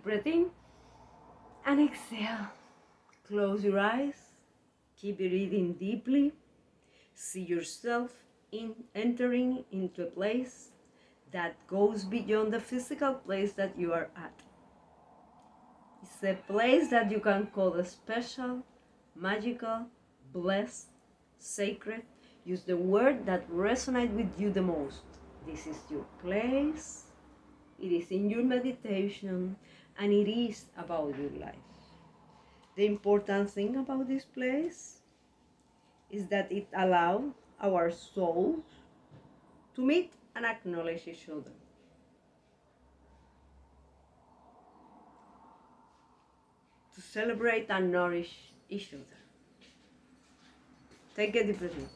breath in and exhale. Close your eyes. Keep breathing deeply. See yourself entering into a place that goes beyond the physical place that you are at. It's a place that you can call special, magical, blessed, sacred. Use the word that resonates with you the most. This is your place. It is in your meditation, and it is about your life. The important thing about this place is that it allows our souls to meet and acknowledge each other. To celebrate and nourish each other. Take a deep breath in.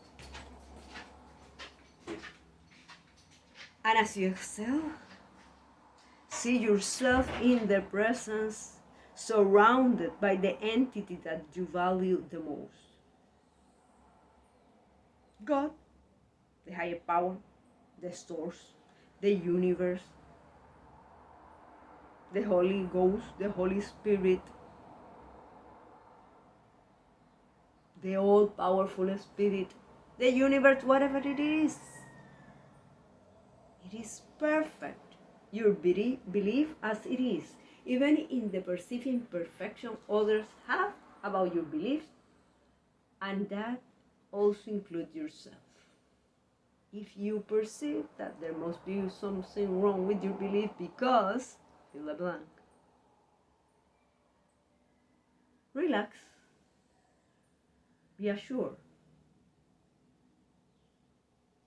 And as you exhale, see yourself in the presence, surrounded by the entity that you value the most. God, the higher power, the source, the universe, the Holy Ghost, the Holy Spirit, the all-powerful Spirit, the universe, whatever it is. It is perfect. Your belief as it is, even in the perceived imperfection others have about your beliefs, and that also includes yourself. If you perceive that there must be something wrong with your belief because, fill the blank, relax. Be assured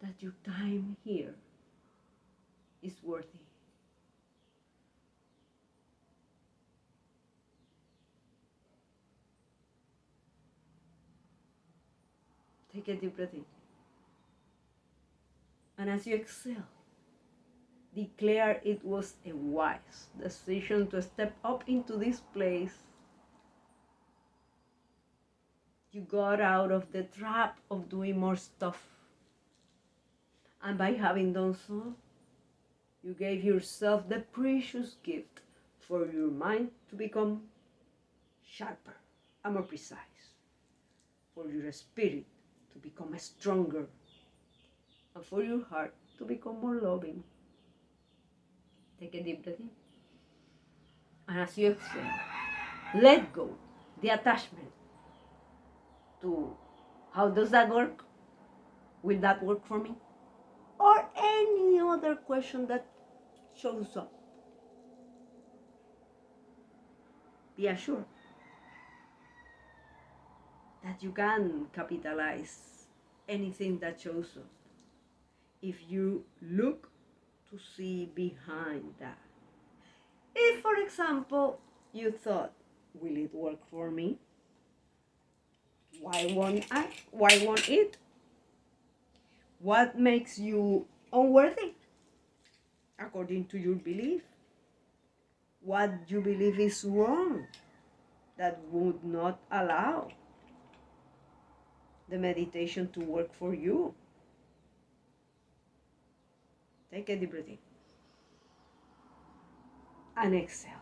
that your time here is worthy. Take a deep breath in. And as you exhale, declare it was a wise decision to step up into this place. You got out of the trap of doing more stuff. And by having done so, you gave yourself the precious gift for your mind to become sharper and more precise, for your spirit to become stronger, and for your heart to become more loving. Take a deep breath in. And as you exhale, let go the attachment to how does that work? Will that work for me? Or any other question that shows up. Be assured that you can capitalize anything that shows up if you look to see behind that. If, for example, you thought, will it work for me? Why won't I? Why won't it? What makes you unworthy according to your belief? What you believe is wrong that would not allow the meditation to work for you? Take a deep breath in and exhale.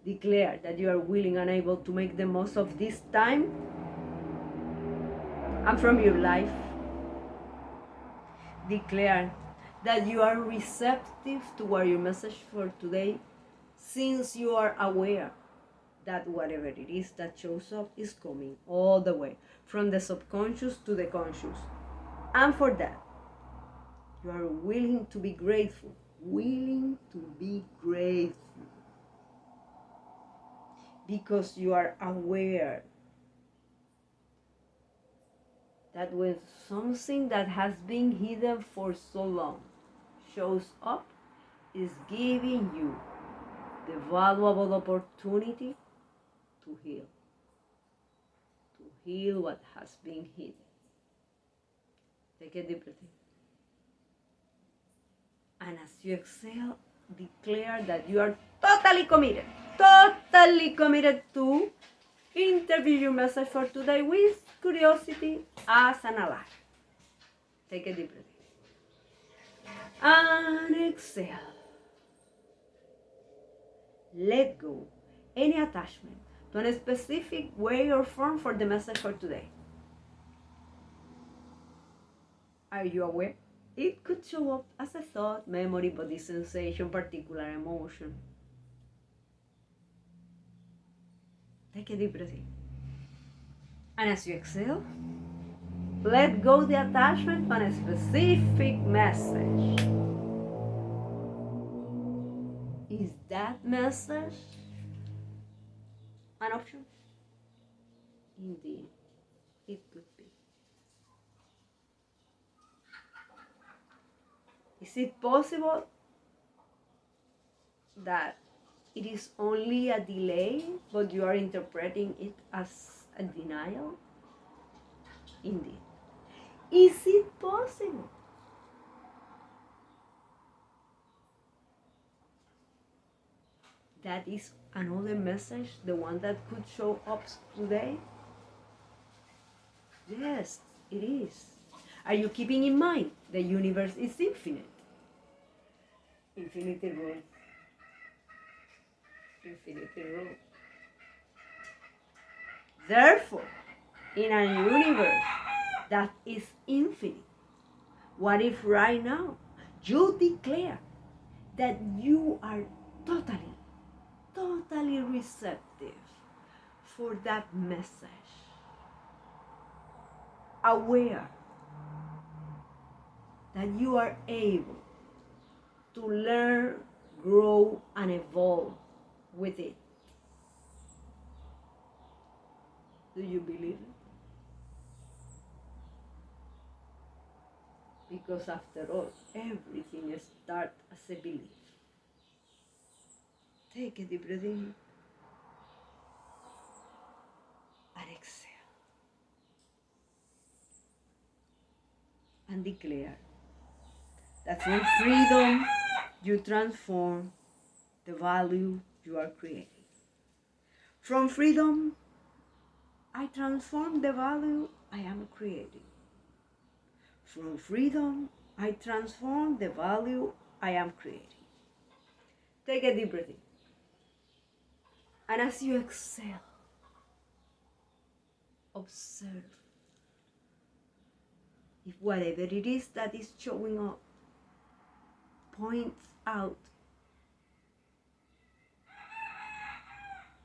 Declare that you are willing and able to make the most of this time and from your life. Declare that you are receptive toward your message for today, since you are aware that whatever it is that shows up is coming all the way from the subconscious to the conscious. And for that, you are willing to be grateful. Willing to be grateful. Because you are aware that when something that has been hidden for so long shows up, is giving you the valuable opportunity to heal. To heal what has been hidden. Take a deep breath in. And as you exhale, declare that you are totally committed to interview your message for today with curiosity as an ally. Take a deep breath in. And exhale. Let go any attachment to a specific way or form for the message for today. Are you aware? It could show up as a thought, memory, body sensation, particular emotion. Take a deep breath in. And as you exhale, let go the attachment to a specific message. Is that message an option? Indeed, it could be. Is it possible that it is only a delay, but you are interpreting it as a denial? Indeed. Is it possible that is another message, the one that could show up today? Yes, it is. Are you keeping in mind the universe is infinite? Infinity rule. Infinity rule. Therefore, in a universe that is infinite, what if right now you declare that you are totally receptive for that message, aware that you are able to learn, grow, and evolve with it? Do you believe it? Because after all, everything starts as a belief. Take a deep breath in and exhale. And declare that from freedom you transform the value you are creating. From freedom, I transform the value I am creating. From freedom, I transform the value I am creating. Take a deep breath in. And as you exhale, observe if whatever it is that is showing up points out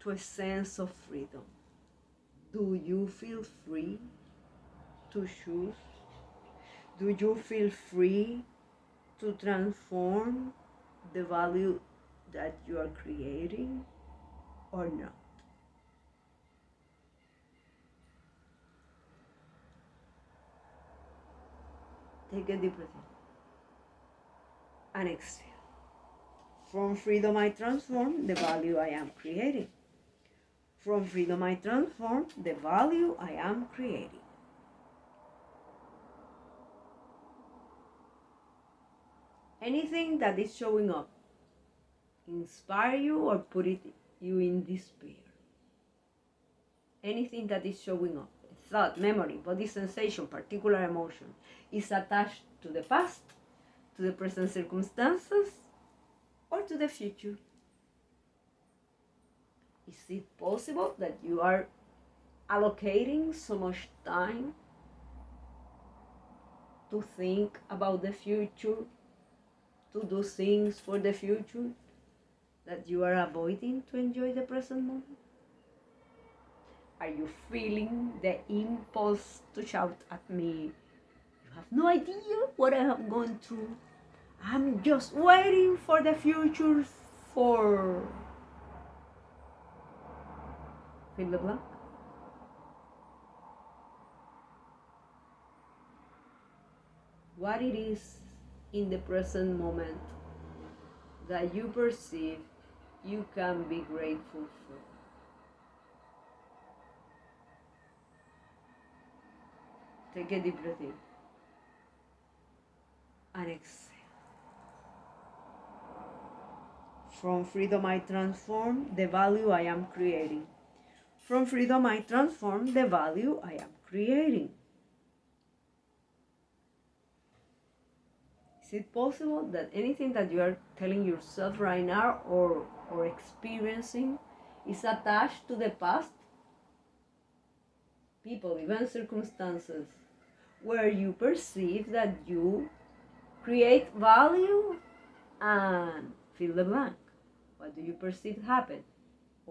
to a sense of freedom. Do you feel free to choose? Do you feel free to transform the value that you are creating or not? Take a deep breath in and exhale. From freedom I transform the value I am creating. From freedom I transform the value I am creating. Anything that is showing up inspire you or put you in despair? Anything that is showing up, thought, memory, body sensation, particular emotion, is attached to the past, to the present circumstances, or to the future? Is it possible that you are allocating so much time to think about the future, to do things for the future, that you are avoiding to enjoy the present moment? Are you feeling the impulse to shout at me, "You have no idea what I have gone through. I'm just waiting for the future for..." Fill the blank. What it is in the present moment that you perceive you can be grateful for? Take a deep breath in and exhale. From freedom I transform the value I am creating. From freedom I transform the value I am creating. Is it possible that anything that you are telling yourself right now or experiencing is attached to the past? People, events, circumstances where you perceive that you create value and fill the blank. What do you perceive happened?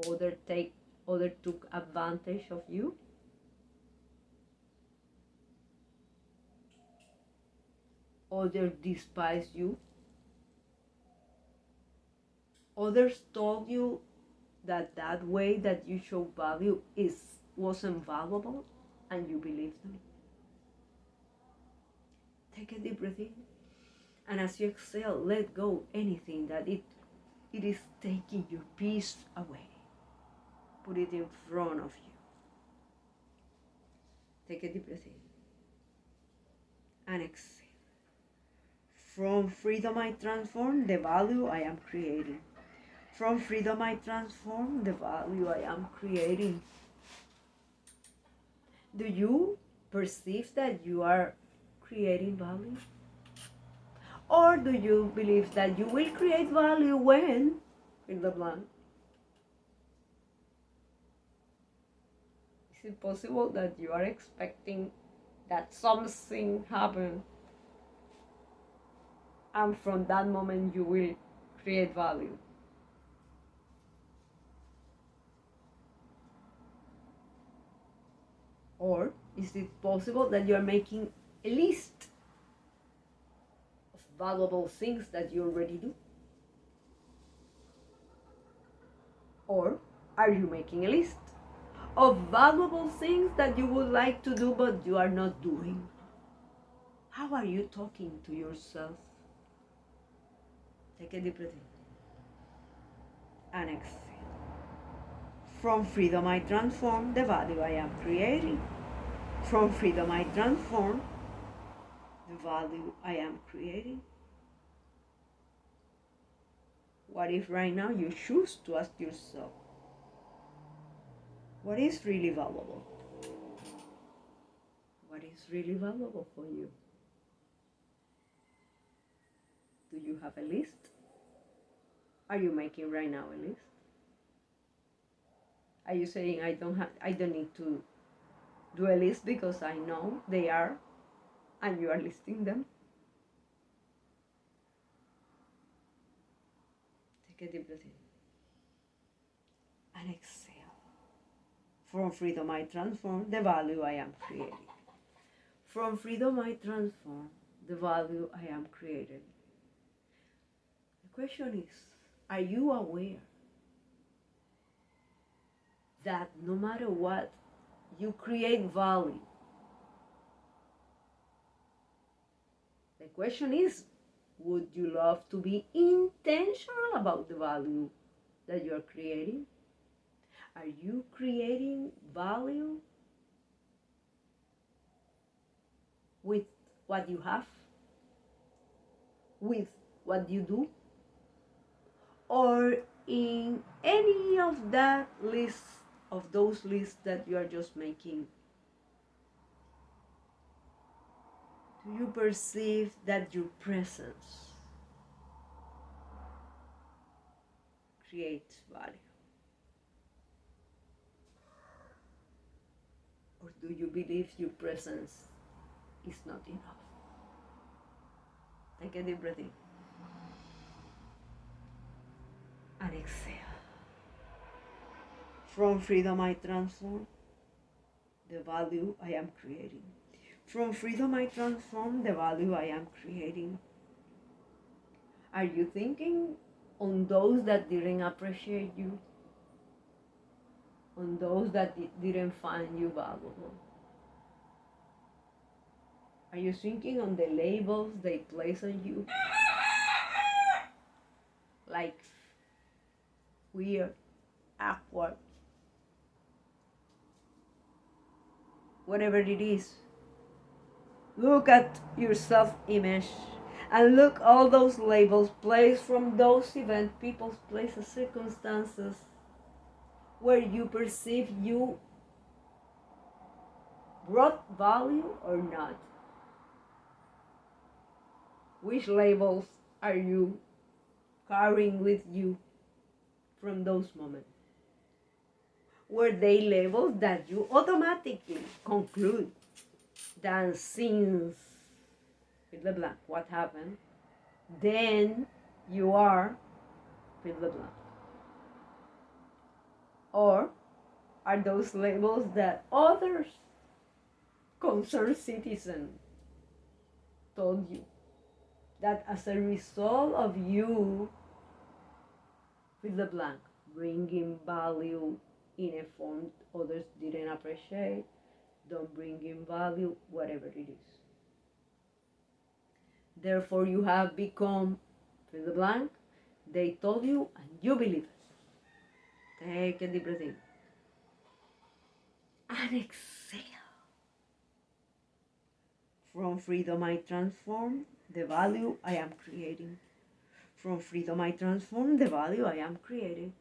Other took advantage of you? Others despised you? Others told you that that way that you show value wasn't valuable and you believed them? Take a deep breath in, and as you exhale, let go anything that it is taking your peace away. Put it in front of you. Take a deep breath in and exhale. From freedom I transform the value I am creating. From freedom I transform the value I am creating. Do you perceive that you are creating value? Or do you believe that you will create value when, in the blank? Is it possible that you are expecting that something happen and from that moment you will create value? Or is it possible that you are making a list of valuable things that you already do? Or are you making a list of valuable things that you would like to do but you are not doing? How are you talking to yourself? Take a deep breath in and exhale. From freedom I transform the value I am creating. From freedom I transform the value I am creating. What if right now you choose to ask yourself, what is really valuable? What is really valuable for you? Do you have a list? Are you making right now a list? Are you saying I don't need to do a list because I know they are, and you are listing them? Take a deep breath in and exhale. From freedom I transform the value I am creating. From freedom I transform the value I am creating. The question is, are you aware that no matter what, you create value? The question is, would you love to be intentional about the value that you are creating? Are you creating value with what you have? With what you do? Or in any of that list, of those lists that you are just making? Do you perceive that your presence creates value? Or do you believe your presence is not enough? Take a deep breath in and exhale. From freedom I transform the value I am creating. From freedom I transform the value I am creating. Are you thinking on those that didn't appreciate you? On those that didn't find you valuable? Are you thinking on the labels they place on you? Like weird, awkward, whatever it is. Look at your self-image and look all those labels placed from those events, people's places, circumstances where you perceive you brought value or not. Which labels are you carrying with you from those moments? Were they labels that you automatically conclude that since fill the blank, what happened, then you are fill the blank? Or are those labels that others, concerned citizens, told you that as a result of you fill the blank, bringing value in a form others didn't appreciate, don't bring in value, whatever it is. Therefore, you have become fill the blank. They told you, and you believe it. Take a deep breath in and exhale. From freedom, I transform the value I am creating. From freedom, I transform the value I am creating.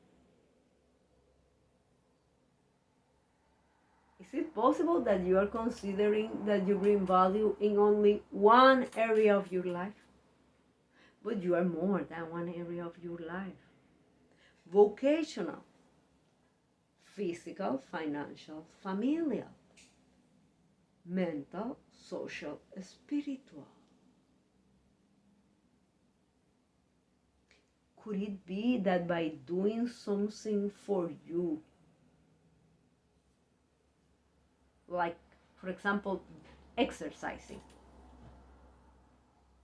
Is it possible that you are considering that you bring value in only one area of your life? But you are more than one area of your life. Vocational, physical, financial, familial, mental, social, spiritual. Could it be that by doing something for you, like, for example, exercising,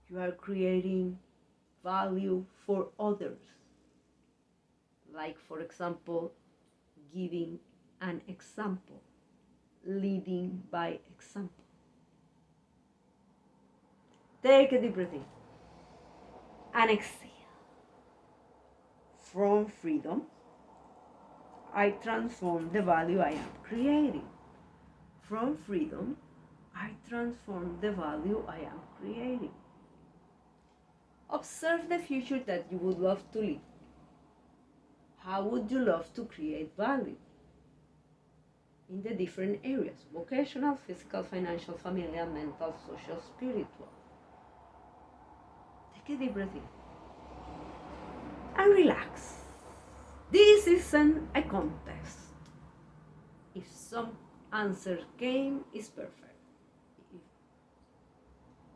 you are creating value for others? Like, for example, giving an example, leading by example. Take a deep breath in and exhale. From freedom, I transform the value I am creating. From freedom, I transform the value I am creating. Observe the future that you would love to live. How would you love to create value? In the different areas: vocational, physical, financial, familial, mental, social, spiritual. Take a deep breath in and relax. This isn't a contest. If some answer came, it's perfect.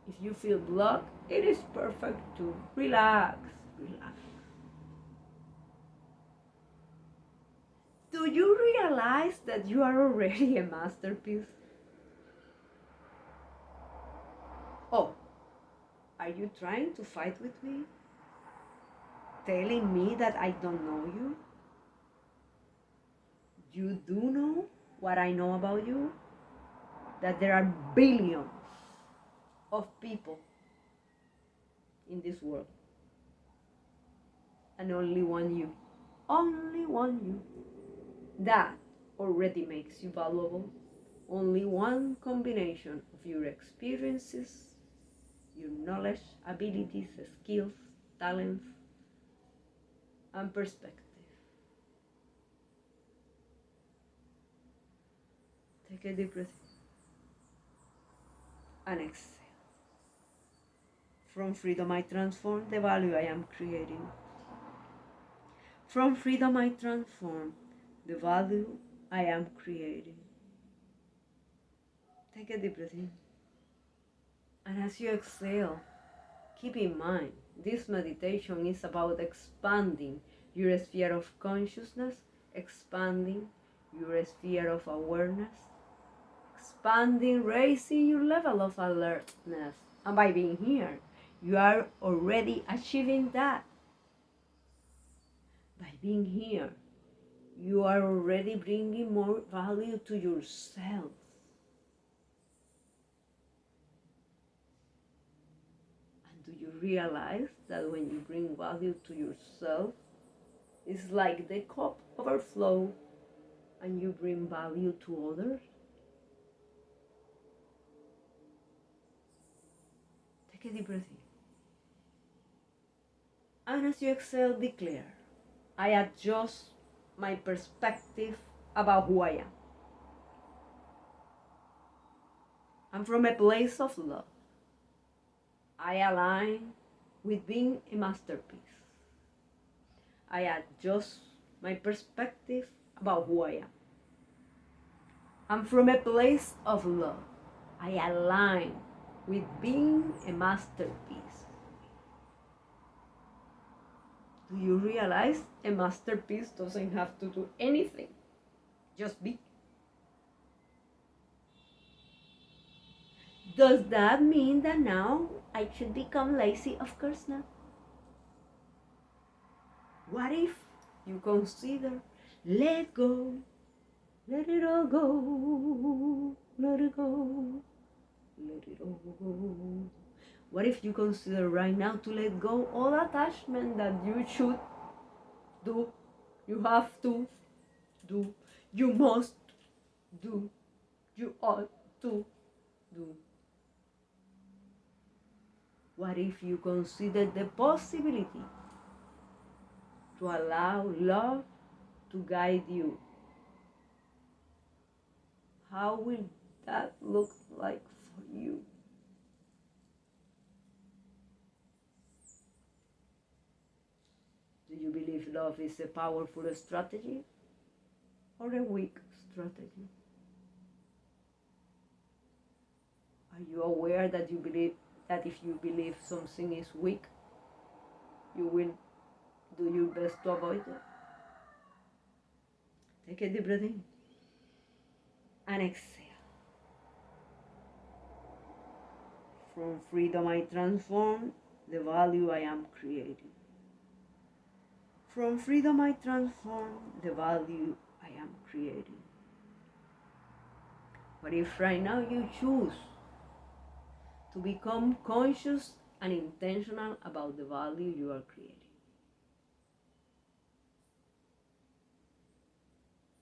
If you feel blocked, it is perfect to relax. Do you realize that you are already a masterpiece? Oh, are you trying to fight with me? Telling me that I don't know you? You do know what I know about you? That there are billions of people in this world, and only one you. Only one you. That already makes you valuable. Only one combination of your experiences, your knowledge, abilities, skills, talents, and perspective. Take a deep breath and exhale. From freedom, I transform the value I am creating. From freedom, I transform the value I am creating. Take a deep breath in. And as you exhale, keep in mind, this meditation is about expanding your sphere of consciousness, expanding your sphere of awareness, expanding, raising your level of alertness. And by being here, you are already achieving that. By being here, you are already bringing more value to yourself. And do you realize that when you bring value to yourself, it's like the cup overflows and you bring value to others? Take a deep breath in. And as you exhale, declare, I adjust my perspective about who I am. And from a place of love, I align with being a masterpiece. I adjust my perspective about who I am. And from a place of love, I align with being a masterpiece. Do you realize a masterpiece doesn't have to do anything? Just be. Does that mean that now I should become lazy? Of course not. What if you consider let go, let it all go, let it go, let it all go. What if you consider right now to let go all attachment that you should do, you have to do, you must do, you ought to do? What if you consider the possibility to allow love to guide you? How will that look like for you? Do you believe love is a powerful strategy or a weak strategy? Are you aware that you believe that if you believe something is weak, you will do your best to avoid it? Take a deep breath in and exhale. From freedom I transform the value I am creating. From freedom I transform the value I am creating. But if right now you choose to become conscious and intentional about the value you are creating,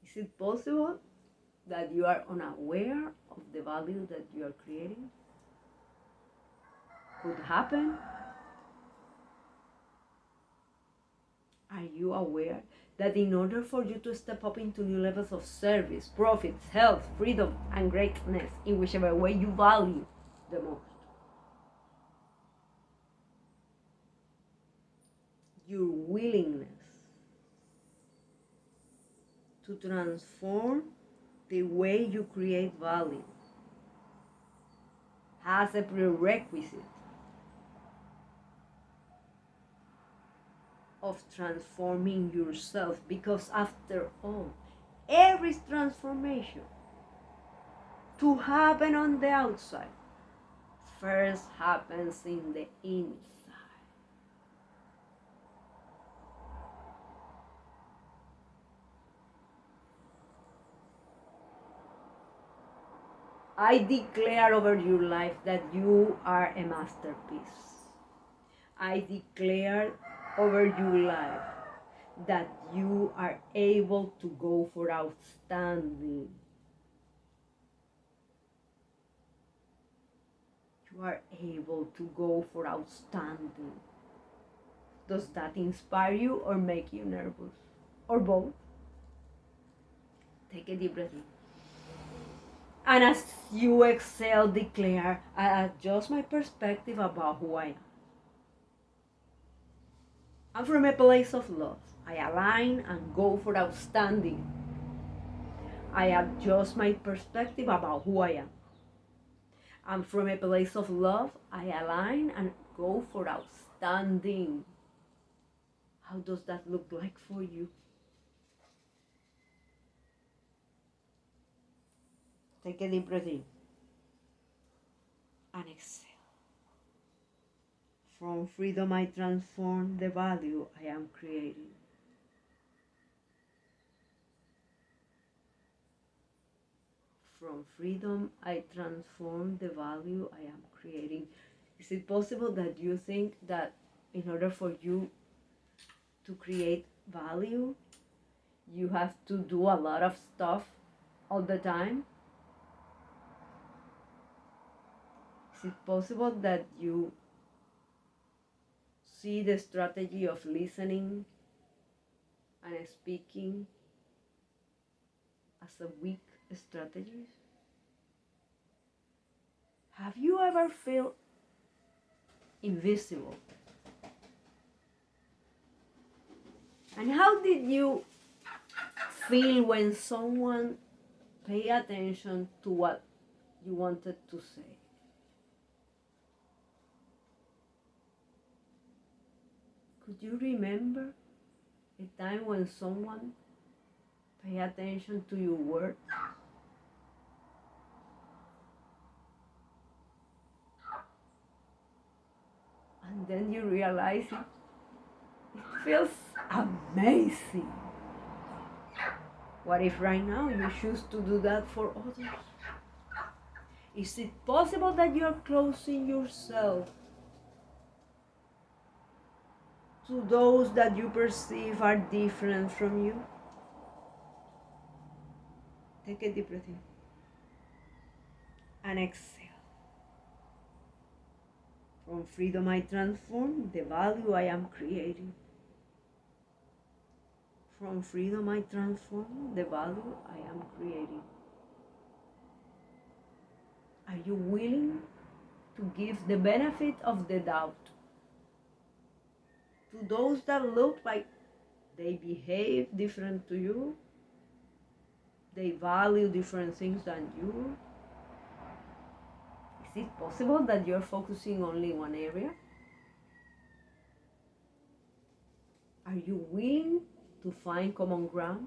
is it possible that you are unaware of the value that you are creating? Could happen. Are you aware that in order for you to step up into new levels of service, profits, health, freedom, and greatness in whichever way you value the most, your willingness to transform the way you create value has a prerequisite of transforming yourself, because after all, every transformation to happen on the outside first happens in the inside. I declare over your life that you are a masterpiece. I declare over your life that you are able to go for outstanding. You are able to go for outstanding. Does that inspire you or make you nervous? Or both? Take a deep breath in. And as you exhale, declare, I adjust my perspective about who I am. And from a place of love, I align and go for outstanding. I adjust my perspective about who I am. And from a place of love, I align and go for outstanding. How does that look like for you? Take a deep breath in and exhale. From freedom, I transform the value I am creating. From freedom, I transform the value I am creating. Is it possible that you think that in order for you to create value, you have to do a lot of stuff all the time? Is it possible that you see the strategy of listening and speaking as a weak strategy? Have you ever felt invisible And how did you feel when someone paid attention to what you wanted to say? Could you remember a time when someone paid attention to your words? And then you realize it feels amazing. What if right now you choose to do that for others? Is it possible that you're closing yourself to those that you perceive are different from you? Take a deep breath in and exhale. From freedom I transform the value I am creating. From freedom I transform the value I am creating. Are you willing to give the benefit of the doubt to those that look like they behave different to you? They value different things than you? Is it possible that you're focusing only in one area? Are you willing to find common ground?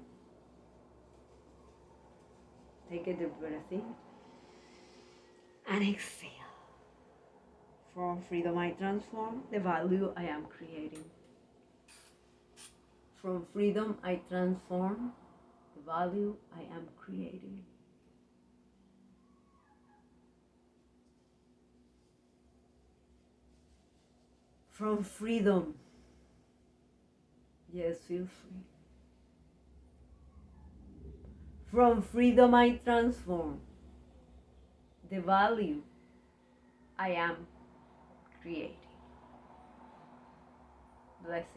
Take a deep breath in and exhale. From freedom I transform the value I am creating. From freedom I transform the value I am creating. From freedom, yes, feel free. From freedom I transform the value I am creating. Blessings.